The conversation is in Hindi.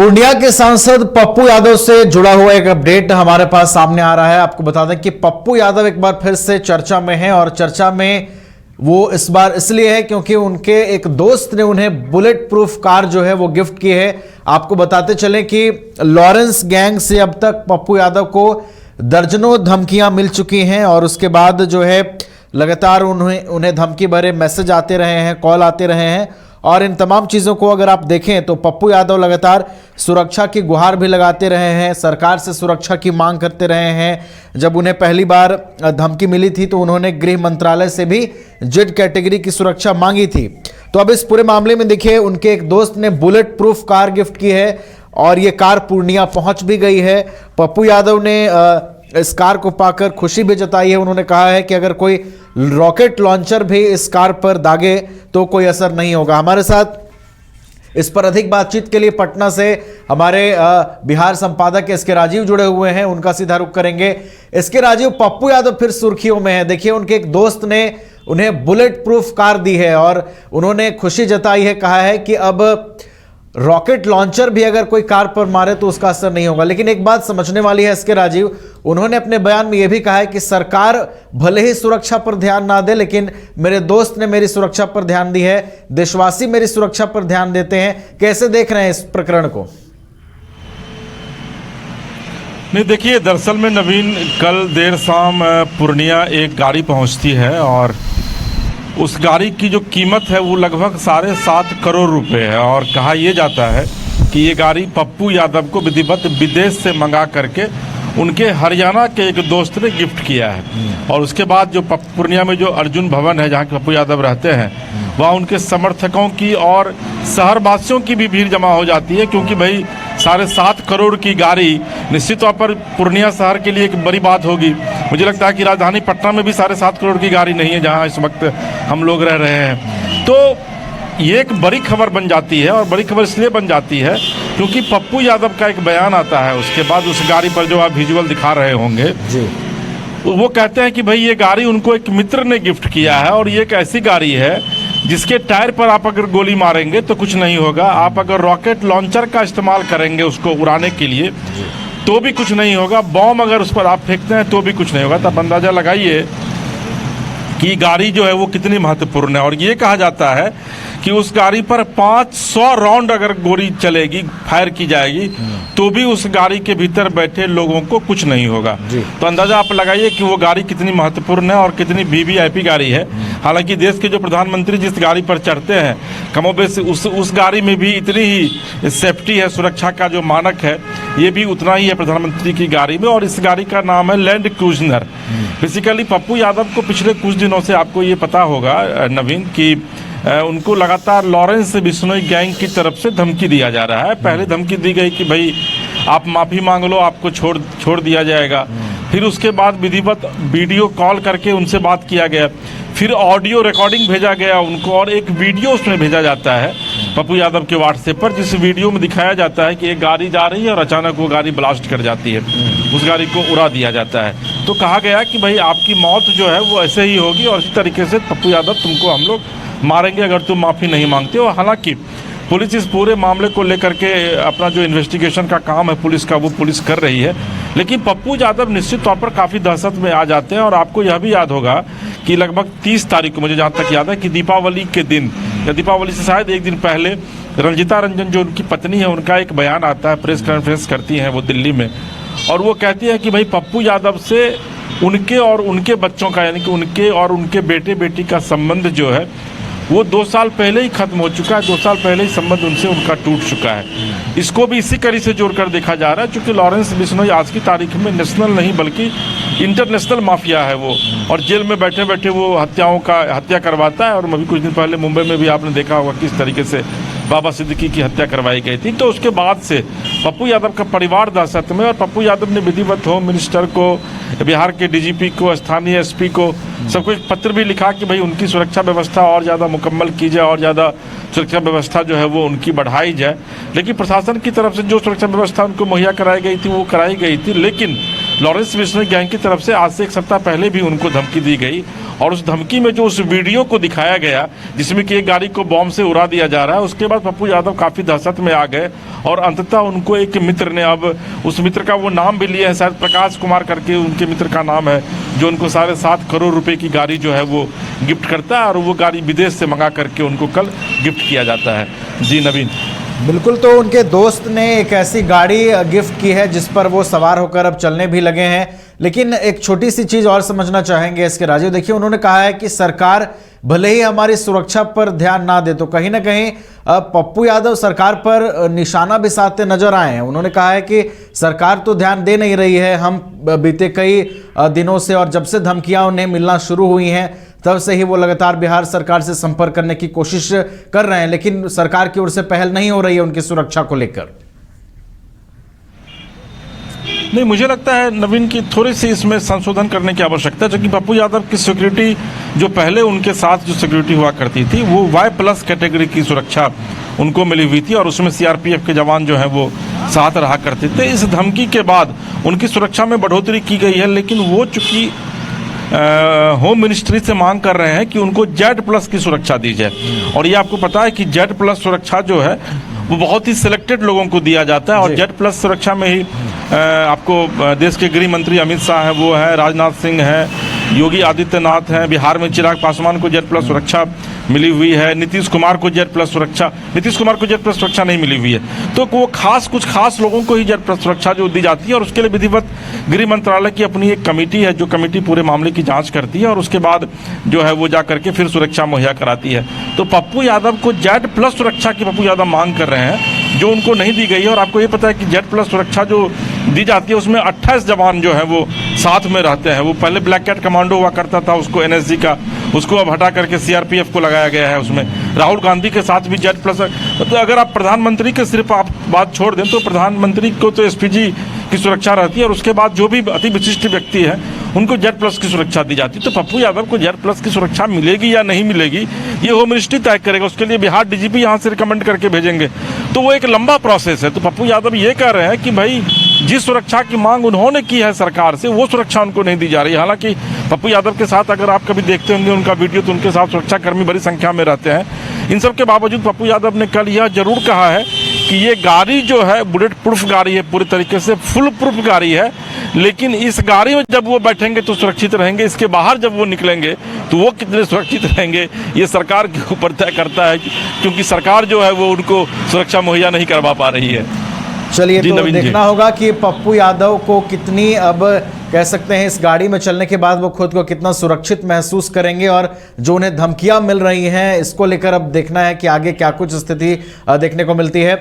पूर्णिया के सांसद पप्पू यादव से जुड़ा हुआ एक अपडेट हमारे पास सामने आ रहा है। आपको बता दें कि पप्पू यादव एक बार फिर से चर्चा में है और चर्चा में वो इस बार इसलिए है क्योंकि उनके एक दोस्त ने उन्हें बुलेट प्रूफ कार जो है वो गिफ्ट की है। आपको बताते चलें कि लॉरेंस गैंग से अब तक पप्पू यादव को दर्जनों धमकियां मिल चुकी हैं और उसके बाद जो है लगातार उन्हें धमकी भरे मैसेज आते रहे हैं, कॉल आते रहे हैं और इन तमाम चीज़ों को अगर आप देखें तो पप्पू यादव लगातार सुरक्षा की गुहार भी लगाते रहे हैं, सरकार से सुरक्षा की मांग करते रहे हैं। जब उन्हें पहली बार धमकी मिली थी तो उन्होंने गृह मंत्रालय से भी जेड कैटेगरी की सुरक्षा मांगी थी। तो अब इस पूरे मामले में देखिए उनके एक दोस्त ने बुलेट प्रूफ कार गिफ्ट की है और ये कार पूर्णिया पहुंच भी गई है। पप्पू यादव ने इस कार को पाकर खुशी भी जताई है। उन्होंने कहा है कि अगर कोई रॉकेट लॉन्चर भी इस कार पर दागे तो कोई असर नहीं होगा। हमारे साथ इस पर अधिक बातचीत के लिए पटना से हमारे बिहार संपादक एसके राजीव जुड़े हुए हैं, उनका सीधा रुख करेंगे। एसके राजीव, पप्पू यादव फिर सुर्खियों में है। देखिए उनके एक दोस्त ने उन्हें बुलेट प्रूफ कार दी है और उन्होंने खुशी जताई है, कहा है कि अब रॉकेट लॉन्चर भी अगर कोई कार पर मारे तो उसका असर नहीं होगा। लेकिन एक बात समझने वाली है एसके राजीव, उन्होंने अपने बयान में यह भी कहा है कि सरकार भले ही सुरक्षा पर ध्यान ना दे लेकिन मेरे दोस्त ने मेरी सुरक्षा पर ध्यान दी है, देशवासी मेरी सुरक्षा पर ध्यान देते हैं। कैसे देख रहे हैं इस प्रकरण को? नहीं, देखिए दरअसल में नवीन, कल देर शाम पूर्णिया एक गाड़ी पहुंचती है और उस गाड़ी की जो कीमत है वो लगभग 7.5 करोड़ रुपए है और कहा यह जाता है कि ये गाड़ी पप्पू यादव को विधिवत विदेश से मंगा करके उनके हरियाणा के एक दोस्त ने गिफ्ट किया है। और उसके बाद जो पूर्णिया में जो अर्जुन भवन है जहाँ पप्पू यादव रहते हैं वहाँ उनके समर्थकों की और शहरवासियों की भी भीड़ जमा हो जाती है, क्योंकि भाई 7.5 करोड़ की गाड़ी निश्चित तौर पर पूर्णिया शहर के लिए एक बड़ी बात होगी। मुझे लगता है कि राजधानी पटना में भी 7.5 करोड़ की गाड़ी नहीं है जहाँ इस वक्त हम लोग रह रहे हैं। तो ये एक बड़ी खबर बन जाती है और बड़ी खबर इसलिए बन जाती है क्योंकि पप्पू यादव का एक बयान आता है उसके बाद उस गाड़ी पर जो आप विजुअल दिखा रहे होंगे जी, वो कहते हैं कि भाई ये गाड़ी उनको एक मित्र ने गिफ्ट किया है और ये एक ऐसी गाड़ी है जिसके टायर पर आप अगर गोली मारेंगे तो कुछ नहीं होगा, आप अगर रॉकेट लॉन्चर का इस्तेमाल करेंगे उसको उड़ाने के लिए तो भी कुछ नहीं होगा, बॉम्ब अगर उस पर आप फेंकते हैं तो भी कुछ नहीं होगा। तब अंदाज़ा लगाइए कि गाड़ी जो है वो कितनी महत्वपूर्ण है। और ये कहा जाता है कि उस गाड़ी पर 500 राउंड अगर गोली चलेगी, फायर की जाएगी तो भी उस गाड़ी के भीतर बैठे लोगों को कुछ नहीं होगा। तो अंदाज़ा आप लगाइए कि वो गाड़ी कितनी महत्वपूर्ण है और कितनी वीवीआईपी गाड़ी है। हालांकि देश के जो प्रधानमंत्री जिस गाड़ी पर चढ़ते हैं कमोबेश उस गाड़ी में भी इतनी ही सेफ्टी है, सुरक्षा का जो मानक है ये भी उतना ही है प्रधानमंत्री की गाड़ी में। और इस गाड़ी का नाम है land cruiser. Basically Pappu Yadav को पिछले कुछ दिनों से आपको ये पता होगा नवीन कि उनको लगातार लॉरेंस बिश्नोई गैंग की तरफ से धमकी दिया जा रहा है। पहले धमकी दी गई कि भाई आप माफ़ी मांग लो, आपको छोड़ दिया जाएगा। फिर उसके बाद विधिवत वीडियो कॉल करके उनसे बात किया गया, फिर ऑडियो रिकॉर्डिंग भेजा गया उनको और एक वीडियो उसमें भेजा जाता है पप्पू यादव के व्हाट्सएप पर, जिस वीडियो में दिखाया जाता है कि एक गाड़ी जा रही है और अचानक वो गाड़ी ब्लास्ट कर जाती है, उस गाड़ी को उड़ा दिया जाता है। तो कहा गया कि भाई आपकी मौत जो है वो ऐसे ही होगी और इसी तरीके से पप्पू यादव तुमको हम लोग मारेंगे अगर तुम माफ़ी नहीं मांगते हो। हालांकि पुलिस इस पूरे मामले को लेकर के अपना जो इन्वेस्टिगेशन का काम है पुलिस का वो पुलिस कर रही है, लेकिन पप्पू यादव निश्चित तौर पर काफ़ी दहशत में आ जाते हैं। और आपको यह भी याद होगा कि लगभग 30 तारीख को, मुझे जहाँ तक याद है कि दीपावली के दिन या दीपावली से शायद एक दिन पहले रंजिता रंजन जो उनकी पत्नी है उनका एक बयान आता है, प्रेस कॉन्फ्रेंस करती हैं वो दिल्ली में और वो कहती है कि भाई पप्पू यादव से उनके और उनके बच्चों का यानी कि उनके और उनके बेटे बेटी का संबंध जो है वो 2 साल पहले ही खत्म हो चुका है, 2 साल पहले ही संबंध उनसे उनका टूट चुका है। इसको भी इसी कड़ी से जोड़कर देखा जा रहा है क्योंकि लॉरेंस बिश्नोई आज की तारीख में नेशनल नहीं बल्कि इंटरनेशनल माफिया है वो, और जेल में बैठे बैठे वो हत्या करवाता है। और अभी कुछ दिन पहले मुंबई में भी आपने देखा होगा किस तरीके से बाबा सिद्दीकी की हत्या करवाई गई थी। तो उसके बाद से पप्पू यादव का परिवार दहशत में, और पप्पू यादव ने विधिवत होम मिनिस्टर को, बिहार के डीजीपी को, स्थानीय एसपी को सबको एक पत्र भी लिखा कि भाई उनकी सुरक्षा व्यवस्था और ज़्यादा मुकम्मल की जाए और ज़्यादा सुरक्षा व्यवस्था जो है वो उनकी बढ़ाई जाए। लेकिन प्रशासन की तरफ से जो सुरक्षा व्यवस्था उनको मुहैया कराई गई थी वो कराई गई थी, लेकिन लॉरेंस बिश्नोई गैंग की तरफ से आज से 1 सप्ताह पहले भी उनको धमकी दी गई और उस धमकी में जो उस वीडियो को दिखाया गया जिसमें कि एक गाड़ी को बॉम्ब से उड़ा दिया जा रहा है, उसके बाद पप्पू यादव काफ़ी दहशत में आ गए और अंततः उनको एक मित्र ने, अब उस मित्र का वो नाम भी लिया है, शायद प्रकाश कुमार करके उनके मित्र का नाम है, जो उनको 7.5 करोड़ रुपए की गाड़ी जो है वो गिफ्ट करता है और वो गाड़ी विदेश से मंगा करके उनको कल गिफ्ट किया जाता है। जी नवीन। बिल्कुल, तो उनके दोस्त ने एक ऐसी गाड़ी गिफ्ट की है जिस पर वो सवार होकर अब चलने भी लगे हैं। लेकिन एक छोटी सी चीज और समझना चाहेंगे इसके राजीव। देखिए, उन्होंने कहा है कि सरकार भले ही हमारी सुरक्षा पर ध्यान ना दे तो कहीं ना कहीं पप्पू यादव सरकार पर निशाना भी साधते नजर आए हैं। उन्होंने कहा है कि सरकार तो ध्यान दे नहीं रही है। हम बीते कई दिनों से और जब से धमकियां उन्हें मिलना शुरू हुई हैं तब से ही वो लगातार बिहार सरकार से संपर्क करने की कोशिश कर रहे हैं, लेकिन सरकार की ओर से पहल नहीं हो रही है उनकी सुरक्षा को लेकर। नहीं, मुझे लगता है नवीन की थोड़ी सी इसमें संशोधन करने की आवश्यकता है, क्योंकि पप्पू यादव की सिक्योरिटी जो पहले उनके साथ जो सिक्योरिटी हुआ करती थी वो Y+ कैटेगरी की सुरक्षा उनको मिली हुई थी और उसमें CRPF के जवान जो हैं वो साथ रहा करते थे। इस धमकी के बाद उनकी सुरक्षा में बढ़ोतरी की गई है, लेकिन वो चूंकि होम मिनिस्ट्री से मांग कर रहे हैं कि उनको Z+ की सुरक्षा दी जाए। और ये आपको पता है कि Z+ सुरक्षा जो है वो बहुत ही सिलेक्टेड लोगों को दिया जाता है और Z+ सुरक्षा में ही आपको देश के गृह मंत्री अमित शाह हैं, वो है, राजनाथ सिंह हैं, योगी आदित्यनाथ हैं, बिहार में चिराग पासवान को Z+ सुरक्षा मिली हुई है, नीतीश कुमार को Z+ सुरक्षा नहीं मिली हुई है। तो वो कुछ खास लोगों को ही Z+ सुरक्षा जो दी जाती है और उसके लिए विधिवत गृह मंत्रालय की अपनी एक कमेटी है जो कमेटी पूरे मामले की जांच करती है और उसके बाद जो है वो जा करके फिर सुरक्षा मुहैया कराती है। तो पप्पू यादव को Z+ सुरक्षा की पप्पू यादव मांग कर रहे हैं जो उनको नहीं दी गई है। और आपको ये पता है कि Z+ सुरक्षा जो दी जाती है उसमें 28 जवान जो है वो साथ में रहते हैं। वो पहले ब्लैक कैट कमांडो हुआ करता था, उसको NSG का, उसको अब हटा करके CRPF को लगाया गया है। उसमें राहुल गांधी के साथ भी Z+। तो अगर आप प्रधानमंत्री के सिर्फ आप बात छोड़ दें तो प्रधानमंत्री को तो SPG की सुरक्षा रहती है और उसके बाद जो भी अति विशिष्ट व्यक्ति है उनको Z+ की सुरक्षा दी जाती है। तो पप्पू यादव को Z+ की सुरक्षा मिलेगी या नहीं मिलेगी ये होम मिनिस्ट्री तय करेगा। उसके लिए बिहार DGP यहाँ से रिकमेंड करके भेजेंगे, तो वो एक लंबा प्रोसेस है। तो पप्पू यादव ये कह रहे हैं कि भाई जिस सुरक्षा की मांग उन्होंने की है सरकार से वो सुरक्षा उनको नहीं दी जा रही। हालांकि पप्पू यादव के साथ अगर आप कभी देखते होंगे उनका वीडियो तो उनके साथ सुरक्षाकर्मी बड़ी संख्या में रहते हैं। इन सब के बावजूद पप्पू यादव ने कल यह जरूर कहा है कि ये गाड़ी जो है बुलेट प्रूफ गाड़ी है, पूरी तरीके से फुल प्रूफ गाड़ी है, लेकिन इस गाड़ी में जब वो बैठेंगे तो सुरक्षित रहेंगे, इसके बाहर जब वो निकलेंगे तो वो कितने सुरक्षित रहेंगे ये सरकार के ऊपर तय करता है, क्योंकि सरकार जो है वो उनको सुरक्षा मुहैया नहीं करवा पा रही है। चलिए, तो देखना होगा कि पप्पू यादव को कितनी, अब कह सकते हैं इस गाड़ी में चलने के बाद वो खुद को कितना सुरक्षित महसूस करेंगे और जो उन्हें धमकियां मिल रही हैं इसको लेकर अब देखना है कि आगे क्या कुछ स्थिति देखने को मिलती है।